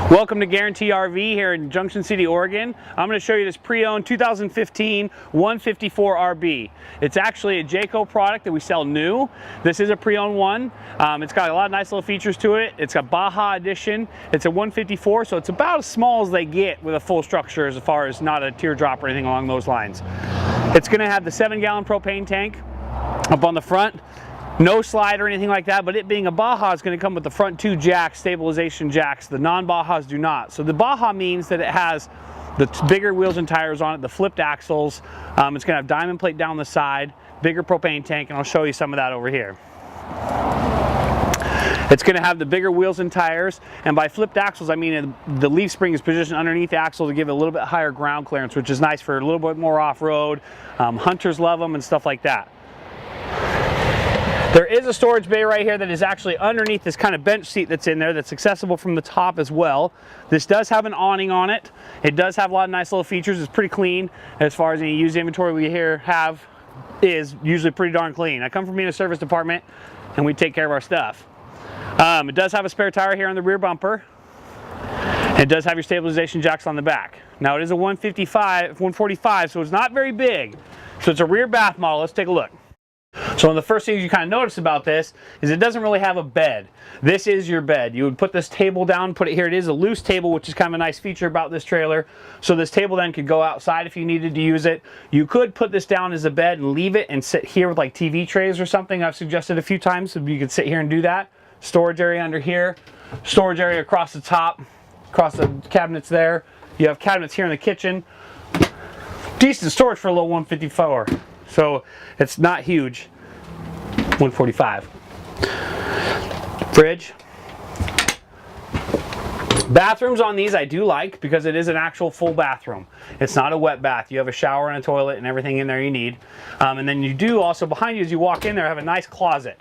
Welcome to Guarantee RV here in Junction City, Oregon. I'm going to show you this pre-owned 2015 154 RB. It's actually a Jayco product that we sell new. This is a pre-owned one. It's got a lot of nice little features to it. It's a Baja edition. It's a 154, so it's about as small as they get with a full structure as far as not a teardrop or anything along those lines. It's going to have the 7-gallon propane tank up on the front. No slide or anything like that, but it being a Baja is going to come with the front 2 jacks, stabilization jacks. The non-Bajas do not. So the Baja means that it has the bigger wheels and tires on it, the flipped axles. It's going to have diamond plate down the side, bigger propane tank, and I'll show you some of that over here. It's going to have the bigger wheels and tires, and by flipped axles I mean the leaf spring is positioned underneath the axle to give it a little bit higher ground clearance, which is nice for a little bit more off-road. Hunters love them and stuff like that. There is a storage bay right here that is actually underneath this kind of bench seat that's in there that's accessible from the top as well. This does have an awning on it. It does have a lot of nice little features. It's pretty clean as far as any used inventory we here have is usually pretty darn clean. I come from being a service department and we take care of our stuff. It does have a spare tire here on the rear bumper. It does have your stabilization jacks on the back. Now it is a 145, so it's not very big. So it's a rear bath model. Let's take a look. So one of the first things you kind of notice about this is it doesn't really have a bed. This is your bed. You would put this table down, put it here. It is a loose table, which is kind of a nice feature about this trailer. So this table then could go outside if you needed to use it. You could put this down as a bed and leave it and sit here with like TV trays or something. I've suggested a few times so you could sit here and do that. Storage area under here, storage area across the top, across the cabinets there. You have cabinets here in the kitchen. Decent storage for a little 154. So it's not huge. 145. Fridge. Bathrooms on these I do like because it is an actual full bathroom. It's not a wet bath. You have a shower and a toilet and everything in there you need. And then you do also, behind you as you walk in there, have a nice closet.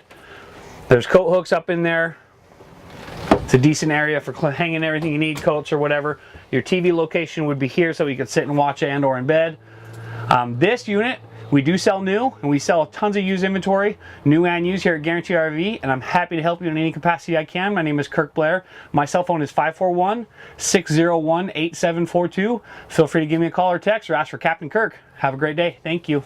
There's coat hooks up in there. It's a decent area for hanging everything you need, coats or whatever. Your TV location would be here so you could sit and watch and or in bed. This unit we do sell new, and we sell tons of used inventory, new and used here at Guarantee RV, and I'm happy to help you in any capacity I can. My name is Kirk Blair. My cell phone is 541-601-8742. Feel free to give me a call or text or ask for Captain Kirk. Have a great day. Thank you.